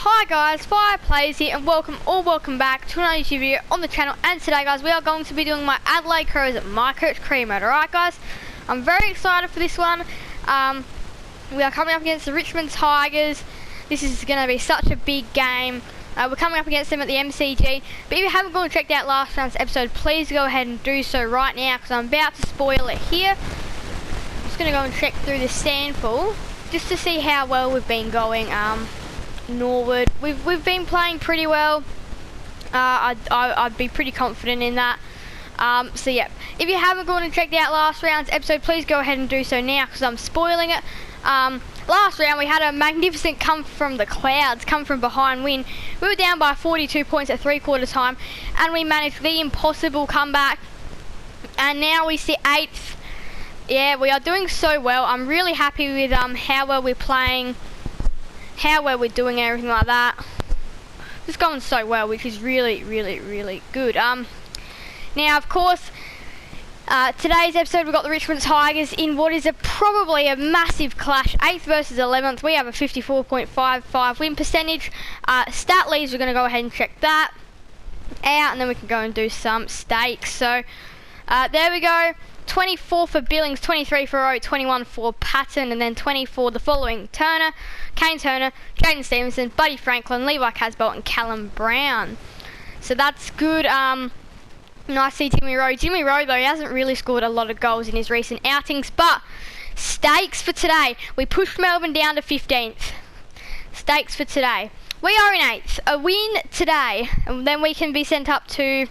Hi guys, Fireplays here and welcome back to another YouTube video on the channel. And today guys, we are going to be doing my Adelaide Crows My Coach Cream mode. Alright guys, I'm very excited for this one. We are coming up against the Richmond Tigers. This is going to be such a big game. We're coming up against them at the MCG. But if you haven't gone and checked out last round's episode, please go ahead and do so right now, because I'm about to spoil it here. I'm just going to go and check through the sample just to see how well we've been going. Norwood, we've been playing pretty well. I'd be pretty confident in that. So yeah, if you haven't gone and checked out last round's episode, please go ahead and do so now, because I'm spoiling it. Last round we had a magnificent come from the clouds, come from behind win. We were down by 42 points at 3/4 time, and we managed the impossible comeback, and now we sit 8th. Yeah, we are doing so well. I'm really happy with how well we're playing, how well we're doing, everything like that. It's going so well, which is really good. Now of course, today's episode we've got the Richmond Tigers in what is probably a massive clash. 8th versus 11th. We have a 54.55 win percentage. Stat leads, we're going to go ahead and check that out, and then we can go and do some stakes. So there we go. 24 for Billings, 23 for Rowe, 21 for Patton, and then 20 for the following: Turner, Kane Turner, Jaden Stevenson, Buddy Franklin, Levi Casbolt, and Callum Brown. So that's good. Nice to see Jimmy Rowe. Jimmy Rowe, though, he hasn't really scored a lot of goals in his recent outings, but stakes for today. We pushed Melbourne down to 15th. Stakes for today. We are in 8th. A win today, and then we can be sent up to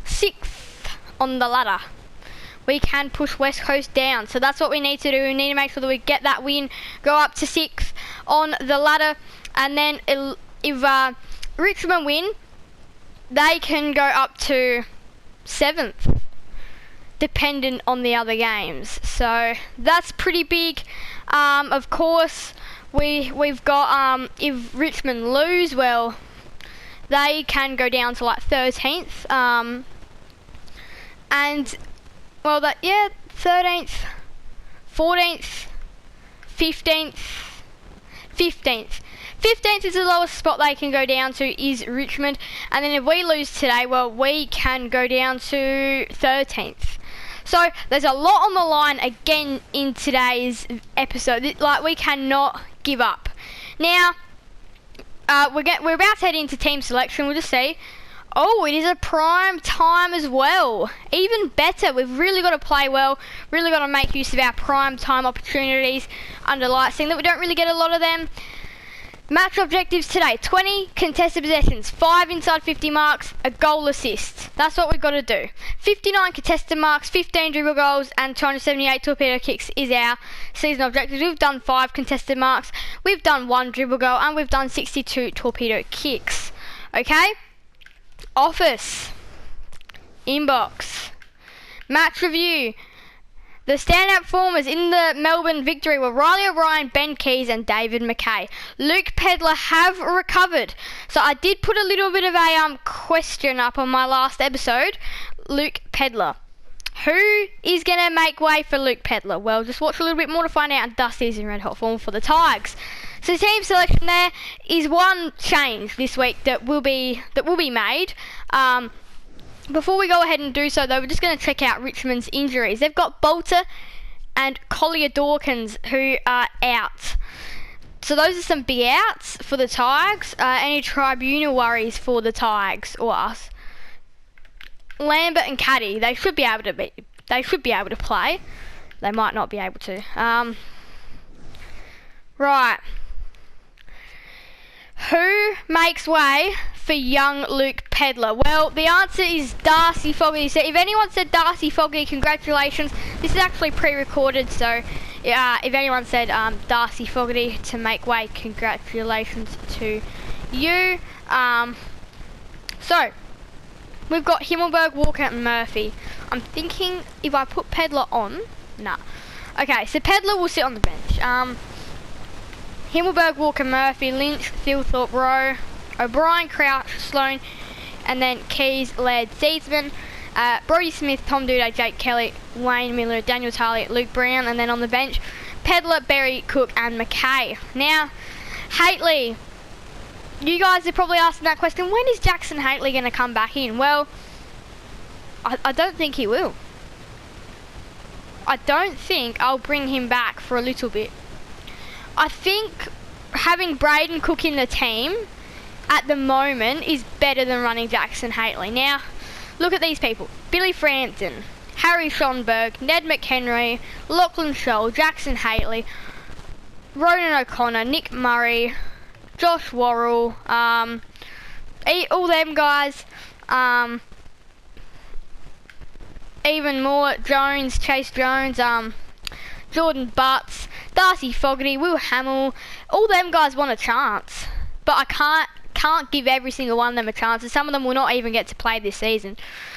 6th on the ladder. We can push West Coast down, so that's what we need to do. We need to make sure that we get that win, go up to 6th on the ladder, and then if Richmond win, they can go up to 7th, dependent on the other games. So that's pretty big. Of course, we've got if Richmond lose, well, they can go down to like 13th, and well, 13th, 14th, 15th, 15th. 15th is the lowest spot they can go down to, is Richmond. And then if we lose today, well, we can go down to 13th. So there's a lot on the line again in today's episode. Like, we cannot give up. Now, we're about to head into team selection. We'll just see. Oh, it is a prime time as well. Even better. We've really got to play well. Really got to make use of our prime time opportunities under lights, seeing that we don't really get a lot of them. Match objectives today: 20 contested possessions, 5 inside 50 marks, a goal assist. That's what we've got to do. 59 contested marks, 15 dribble goals, and 278 torpedo kicks is our season objectives. We've done 5 contested marks, we've done 1 dribble goal, and we've done 62 torpedo kicks. Okay? Office, inbox, match review. The standout performers in the Melbourne victory were Riley O'Brien, Ben Keys, and David McKay. Luke Pedlar have recovered. So I did put a little bit of a question up on my last episode. Luke Pedlar. Who is going to make way for Luke Pedlar? Well, just watch a little bit more to find out. And Dusty's in red hot form for the Tigers. So team selection, there is one change this week that will be made. Before we go ahead and do so, though, we're just going to check out Richmond's injuries. They've got Bolter and Collier Dawkins who are out. So those are some big outs for the Tigers. Any tribunal worries for the Tigers or us? Lambert and Caddy, they should be able to play. They might not be able to. Right. Who makes way for young Luke Pedlar? Well, the answer is Darcy Fogarty. So if anyone said Darcy Fogarty, congratulations. This is actually pre-recorded, so if anyone said Darcy Fogarty to make way, congratulations to you. So we've got Himmelberg, Walker, and Murphy. I'm thinking if I put Pedlar on, nah. Okay, so Pedlar will sit on the bench. Himmelberg, Walker, Murphy, Lynch, Thilthorpe, Rowe, O'Brien, Crouch, Sloan, and then Keys, Laird, Seedsman, Brody Smith, Tom Duday, Jake Kelly, Wayne Miller, Daniel Tarley, Luke Brown, and then on the bench, Pedlar, Berry, Cook, and McKay. Now, Haitley, you guys are probably asking that question, when is Jackson Hately going to come back in? Well, I don't think he will. I don't think I'll bring him back for a little bit. I think having Braden Cook in the team at the moment is better than running Jackson Hately. Now, look at these people. Billy Frampton, Harry Schonberg, Ned McHenry, Lachlan Scholl, Jackson Hately, Ronan O'Connor, Nick Murray, Josh Worrell, all them guys, even more, Jones, Chase Jones, Jordan Butts, Darcy Fogarty, Will Hamill, all them guys want a chance. But I can't give every single one of them a chance, and some of them will not even get to play this season.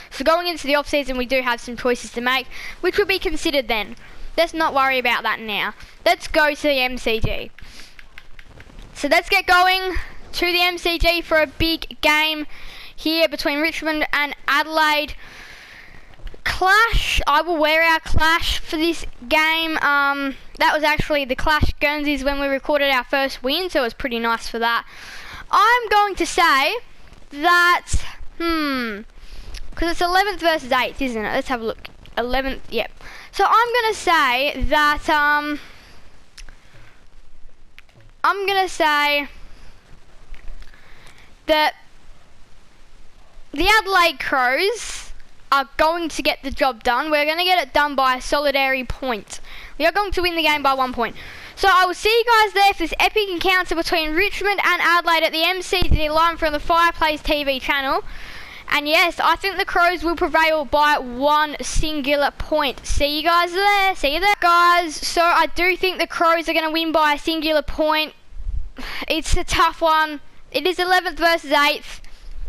So going into the off-season, we do have some choices to make, which will be considered then. Let's not worry about that now. Let's go to the MCG. So let's get going to the MCG for a big game here between Richmond and Adelaide. Clash, I will wear our Clash for this game. That was actually the Clash Guernseys when we recorded our first win, so it was pretty nice for that. I'm going to say that, because it's 11th versus 8th, isn't it? Let's have a look. 11th, yep. So I'm going to say that, the Adelaide Crows are going to get the job done. We're going to get it done by a solitary point. We are going to win the game by 1 point. So I will see you guys there for this epic encounter between Richmond and Adelaide at the MCG live from the Fireplace TV channel. And yes, I think the Crows will prevail by 1 singular point. See you guys there. See you there, guys. So I do think the Crows are going to win by a singular point. It's a tough one. It is 11th versus 8th.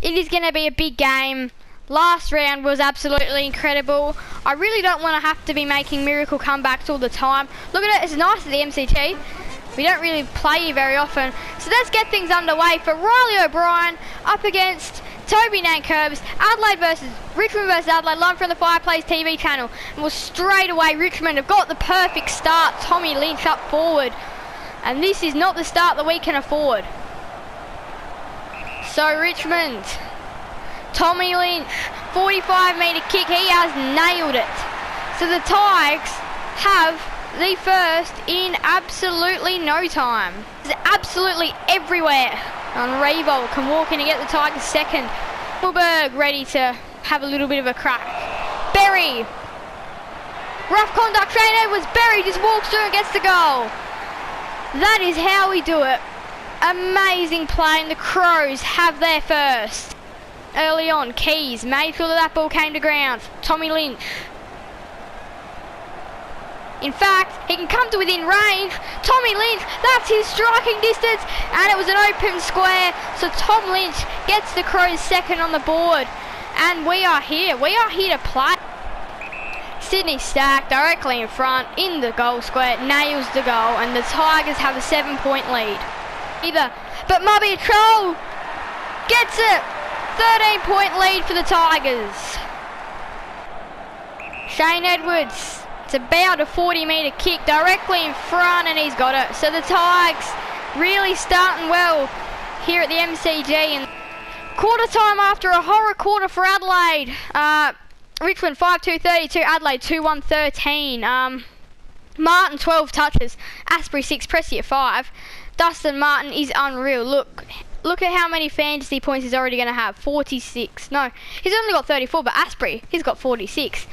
It is going to be a big game. Last round was absolutely incredible. I really don't want to have to be making miracle comebacks all the time. Look at it, it's nice at the MCG. We don't really play here very often. So let's get things underway for Riley O'Brien up against Toby Nankervis. Richmond versus Adelaide, live from the Fireplace TV channel. And well, straight away Richmond have got the perfect start. Tommy Lynch up forward. And this is not the start that we can afford. So Richmond, Tommy Lynch, 45-metre kick, he has nailed it. So the Tigers have the first in absolutely no time. It's absolutely everywhere. And Revolt can walk in and get the Tigers second. Milberg ready to have a little bit of a crack. Berry, rough conduct, Shane Edwards, Berry just walks through and gets the goal. That is how we do it. Amazing play, and the Crows have their first. Early on, Keys made sure that ball came to ground. Tommy Lynch. In fact, he can come to within range. Tommy Lynch, that's his striking distance, and it was an open square. So Tom Lynch gets the Crows second on the board, and we are here. We are here to play. Sydney Stack directly in front in the goal square, nails the goal, and the Tigers have a 7-point lead. But Mubby Troll gets it. 13-point lead for the Tigers. Shane Edwards, it's about a 40-metre kick directly in front, and he's got it. So the Tigers really starting well here at the MCG. And quarter time after a horror quarter for Adelaide. Richmond 5-2-32, Adelaide 2-1-13. Martin 12 touches, Asprey 6, Pressy at 5. Dustin Martin is unreal. Look at how many fantasy points he's already going to have. 46. No, he's only got 34, but Asprey, he's got 46.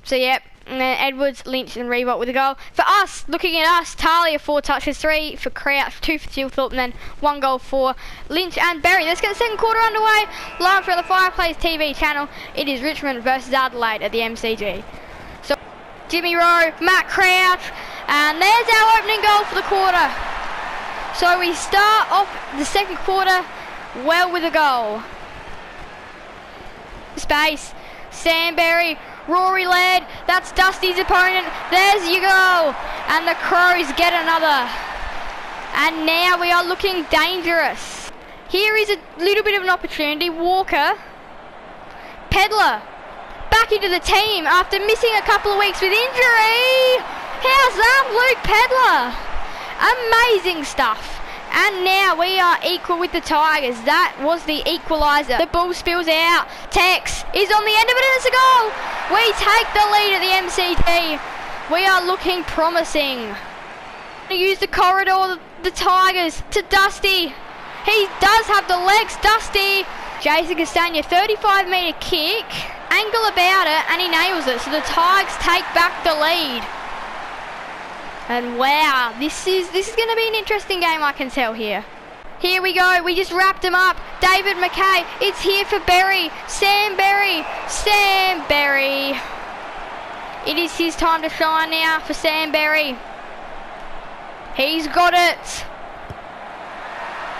So, yeah, and then Edwards, Lynch, and Revolt with a goal. For us, looking at us, Talia 4 touches, 3 for Crouch, 2 for Tilthorpe, and then 1 goal for Lynch and Berry. Let's get the second quarter underway. Live from the Fireplace TV channel, it is Richmond versus Adelaide at the MCG. So, Jimmy Rowe, Matt Crouch, and there's our opening goal for the quarter. So we start off the second quarter well with a goal. Space, Samberry, Rory led, that's Dusty's opponent, there's your goal, and the Crows get another. And now we are looking dangerous. Here is a little bit of an opportunity. Walker, Pedler, back into the team after missing a couple of weeks with injury. How's that, Luke Pedler? Amazing stuff. And now we are equal with the Tigers. That was the equaliser. The ball spills out. Tex is on the end of it and it's a goal. We take the lead at the MCG. We are looking promising. Use the corridor, the Tigers to Dusty. He does have the legs, Dusty. Jason Castagna, 35-metre kick, angle about it, and he nails it. So the Tigers take back the lead. And wow, this is going to be an interesting game, I can tell here. Here we go, we just wrapped him up. David McKay, it's here for Berry. Sam Berry, Sam Berry. It is his time to shine now for Sam Berry. He's got it.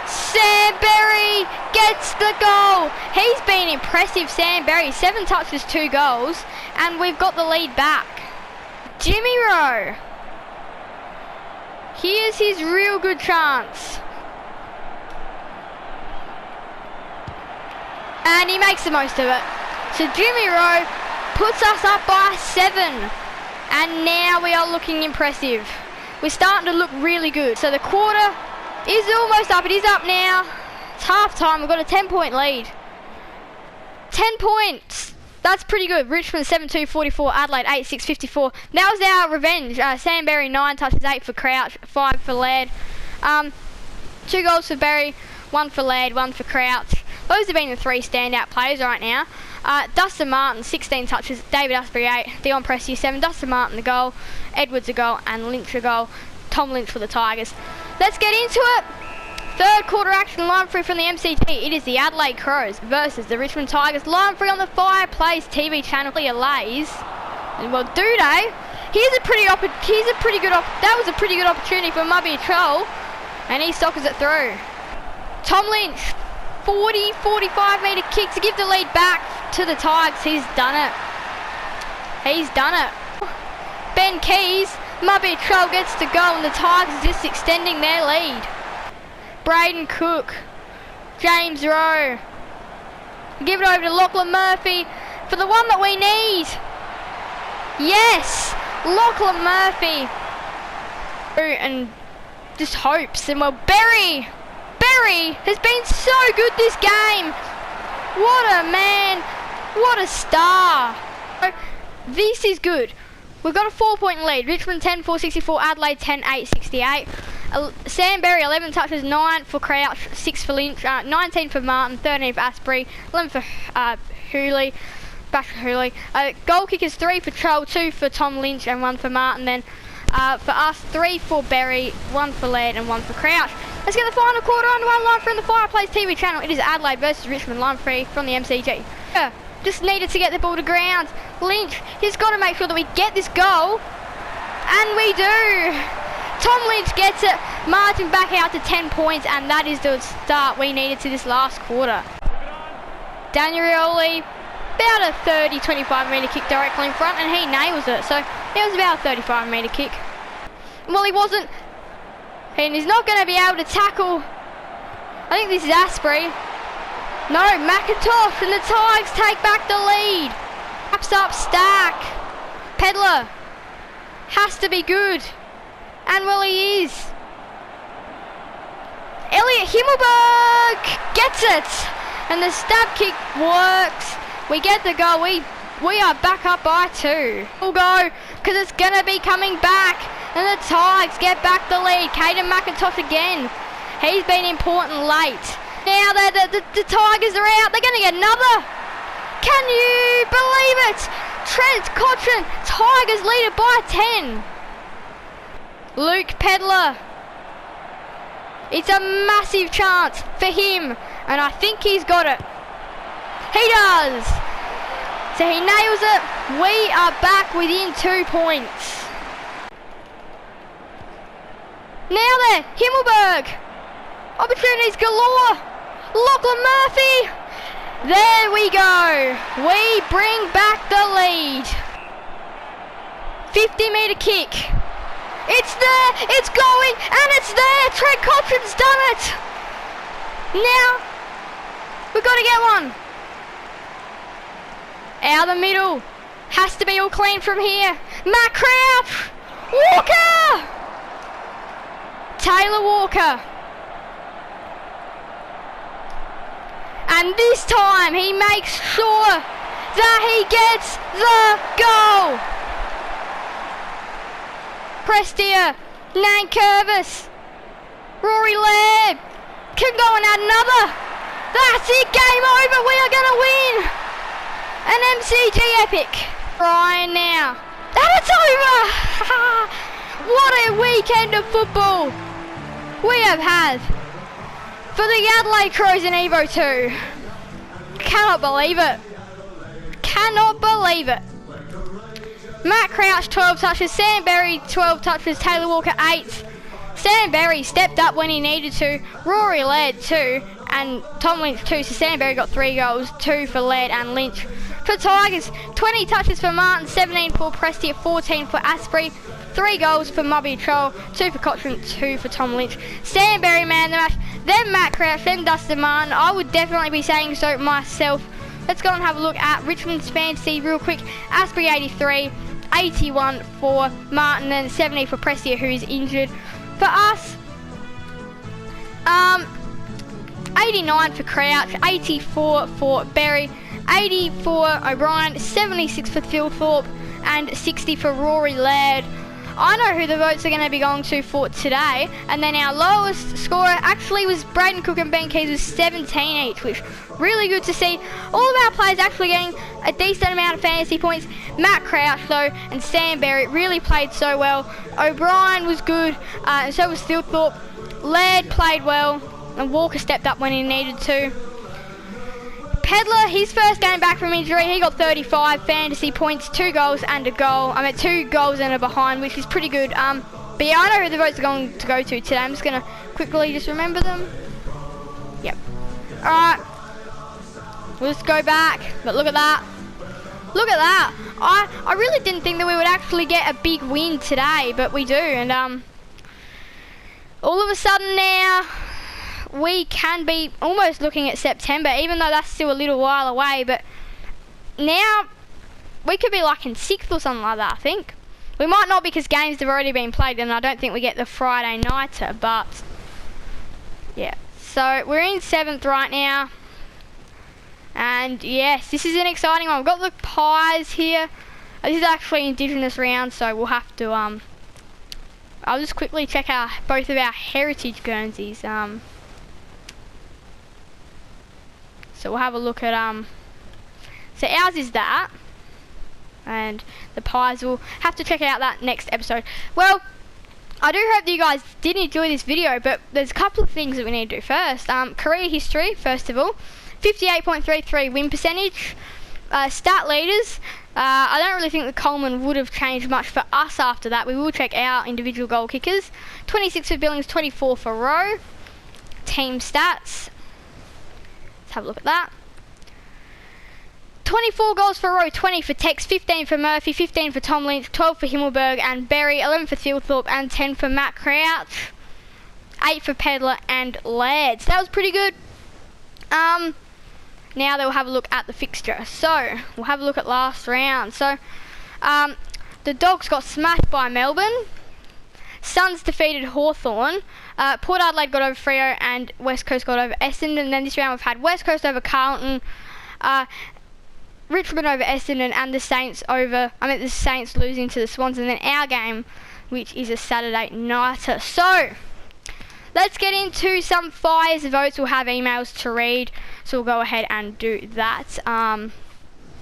Sam Berry gets the goal. He's been impressive, Sam Berry. 7 touches, 2 goals. And we've got the lead back. Jimmy Rowe. Here's his real good chance. And he makes the most of it. So Jimmy Rowe puts us up by 7. And now we are looking impressive. We're starting to look really good. So the quarter is almost up. It is up now. It's half time. We've got a 10-point lead. 10 points. That's pretty good. Richmond 7-2, 44. Adelaide 8-6, 54. That was our revenge. Sam Berry 9 touches, 8 for Crouch, 5 for Laird. 2 goals for Berry, 1 for Laird, 1 for Crouch. Those have been the 3 standout players right now. Dustin Martin 16 touches, David Asprey 8, Dion Prestia 7, Dustin Martin the goal, Edwards a goal, and Lynch a goal. Tom Lynch for the Tigers. Let's get into it. Third quarter action, line free from the MCG. It is the Adelaide Crows versus the Richmond Tigers. Line free on the Fireplace TV channel. Lays. And well, do they? That was a pretty good opportunity for Mubby Troll, and he sockers it through. Tom Lynch, 45-metre kick to give the lead back to the Tigers. He's done it. He's done it. Ben Keys, Mubby Troll gets to go, and the Tigers are just extending their lead. Braden Cook, James Rowe. Give it over to Lachlan Murphy for the one that we need. Yes, Lachlan Murphy. And just hopes. And well, Berry has been so good this game. What a man. What a star. This is good. We've got a 4-point lead. Richmond 10-4, 64. Adelaide 10-8, 68. Sam Berry 11 touches, 9 for Crouch, 6 for Lynch, 19 for Martin, 13 for Asprey, 11 for Hooley, Bashir Hooley. Goal kickers 3 for Troll, 2 for Tom Lynch, and 1 for Martin. Then for us, 3 for Berry, 1 for Laird, and 1 for Crouch. Let's get the final quarter underway. Line free on the Fireplace TV channel. It is Adelaide versus Richmond. Line free from the MCG. Just needed to get the ball to ground. Lynch, he's got to make sure that we get this goal, and we do. Tom Lynch gets it, marching back out to 10 points, and that is the start we needed to this last quarter. Daniel Rioli, about a 25-metre kick directly in front, and he nails it. So it was about a 35-metre kick. Well, he wasn't, and he's not going to be able to tackle. I think this is Asprey. No, McIntosh, and the Tigers take back the lead. Wraps up Stack. Pedler has to be good. And well, he is. Elliot Himmelberg gets it, and the stab kick works. We get the goal. We are back up by 2. We'll go because it's gonna be coming back, and the Tigers get back the lead. Caden McIntosh again. He's been important late. Now the Tigers are out. They're gonna get another. Can you believe it? Trent Cotron. Tigers lead it by 10. Luke Pedler. It's a massive chance for him, and I think he's got it. He does. So he nails it. We are back within 2 points. Now there, Himmelberg. Opportunities galore. Lachlan Murphy. There we go. We bring back the lead. 50-metre kick. It's there, it's going, and it's there. Trent Cotron's done it. Now, we've got to get one. Out the middle. Has to be all clean from here. Matt Crouch. Walker. Taylor Walker. And this time he makes sure that he gets the goal. Prestia, Nankervis, Rory Laird can go and add another. That's it, game over. We are going to win an MCG EPIC. Ryan now. And it's over. What a weekend of football we have had for the Adelaide Crows in Evo 2. Cannot believe it. Cannot believe it. Matt Crouch 12 touches, Sam Berry 12 touches, Taylor Walker 8. Sam Berry stepped up when he needed to, Rory Laird 2, and Tom Lynch 2, so Sam Berry got 3 goals, 2 for Laird and Lynch. For Tigers, 20 touches for Martin, 17 for Prestia, 14 for Asprey, 3 goals for Mubby Troll, 2 for Cochrane, 2 for Tom Lynch. Sam Berry man the match, then Matt Crouch, then Dustin Martin. I would definitely be saying so myself. Let's go and have a look at Richmond's fantasy real quick. Asprey 83, 81 for Martin, and 70 for Prestia, who's injured. For us, 89 for Crouch, 84 for Berry, 80 for O'Brien, 76 for Thilthorpe, and 60 for Rory Laird. I know who the votes are going to be going to for today, and then our lowest scorer actually was Braden Cook and Ben Keys with 17 each, which really good to see. All of our players actually getting a decent amount of fantasy points. Matt Crouch though and Sam Berry really played so well. O'Brien was good, and so was Thilthorpe. Laird played well, and Walker stepped up when he needed to. Pedler, his first game back from injury, he got 35 fantasy points, 2 goals and a goal. 2 goals and a behind, which is pretty good. But yeah, I know who the votes are going to go to today. I'm just going to quickly just remember them. Yep. Alright. We'll just go back. But look at that. Look at that. I really didn't think that we would actually get a big win today, but we do. And all of a sudden now, we can be almost looking at September, even though that's still a little while away. But now we could be like in 6th or something like that, I think. We might not, because games have already been played, and I don't think we get the Friday nighter, but yeah. So we're in 7th right now. And yes, this is an exciting one. We've got the Pies here. This is actually Indigenous round, so we'll have to I'll just quickly check out both of our heritage Guernseys. So we'll have a look at so ours is that, and the Pies, will have to check out that next episode. Well, I do hope that you guys did enjoy this video, but there's a couple of things that we need to do first. Career history, first of all. 58.33 win percentage. Stat leaders. I don't really think the Coleman would have changed much for us after that. We will check our individual goal kickers. 26 for Billings, 24 for Rowe. Team stats. Let's have a look at that. 24 goals for Rowe, 20 for Tex, 15 for Murphy, 15 for Tom Lynch, 12 for Himmelberg and Berry, 11 for Thilthorpe and 10 for Matt Crouch, 8 for Pedler and Laird. So that was pretty good. Now they will have a look at the fixture. So we'll have a look at last round. So the Dogs got smashed by Melbourne. Suns defeated Hawthorn. Port Adelaide got over Freo and West Coast got over Essendon. And then this round we've had West Coast over Carlton, Richmond over Essendon, and the Saints losing to the Swans. And then our game, which is a Saturday nighter. So let's get into some Fires votes. We'll have emails to read, so we'll go ahead and do that. And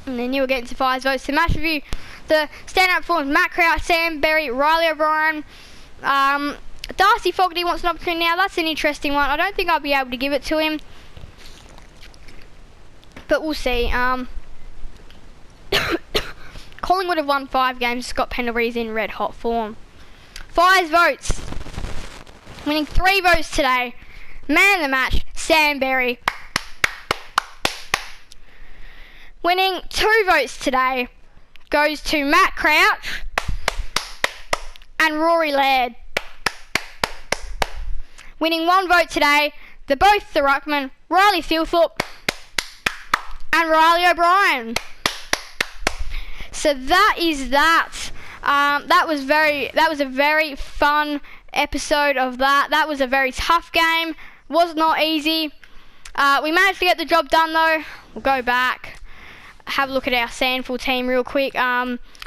then you'll get into Fires votes. So match review, the stand-up performance: Matt Crouch, Sam Berry, Riley O'Brien. Darcy Fogarty wants an opportunity now. That's an interesting one. I don't think I'll be able to give it to him, but we'll see. Collingwood have won 5 games. Scott Pendlebury's in red hot form. Fires votes. Winning 3 votes today. Man of the match, Sam Berry. Winning 2 votes today goes to Matt Crouch and Rory Laird. Winning 1 vote today, both the ruckman, Riley Thilthorpe and Riley O'Brien. So that is that. That was a very fun episode of that. That was a very tough game. Was not easy. We managed to get the job done though. We'll go back, have a look at our Sandful team real quick.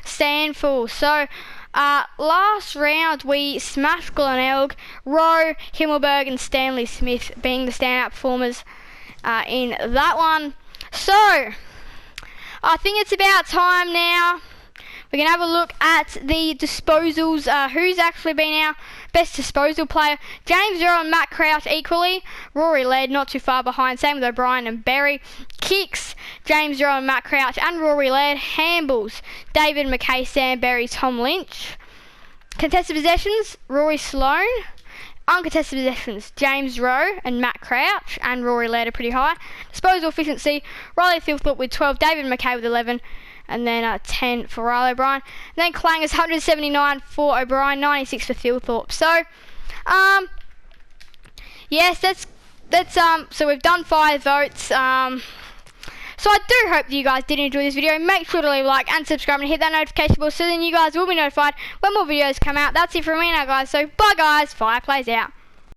Sandful, so last round we smashed Glenelg, Rowe, Himmelberg and Stanley Smith being the standout performers in that one. So I think it's about time now. We're going to have a look at the disposals. Who's actually been our best disposal player? James Rowe and Matt Crouch equally. Rory Laird not too far behind. Same with O'Brien and Berry. Kicks, James Rowe and Matt Crouch and Rory Laird. Handballs, David McKay, Sam Berry, Tom Lynch. Contested possessions, Rory Sloane. Uncontested possessions, James Rowe and Matt Crouch and Rory Laird are pretty high. Disposal efficiency, Riley Thilthorpe with 12, David McKay with 11. And then 10 for Riley O'Brien. And then Clangers 179 for O'Brien, 96 for Thilthorpe. So, yes, that's so we've done 5 votes. So I do hope that you guys did enjoy this video. Make sure to leave a like and subscribe and hit that notification bell so then you guys will be notified when more videos come out. That's it from me now, guys. So bye, guys. Fireplays out.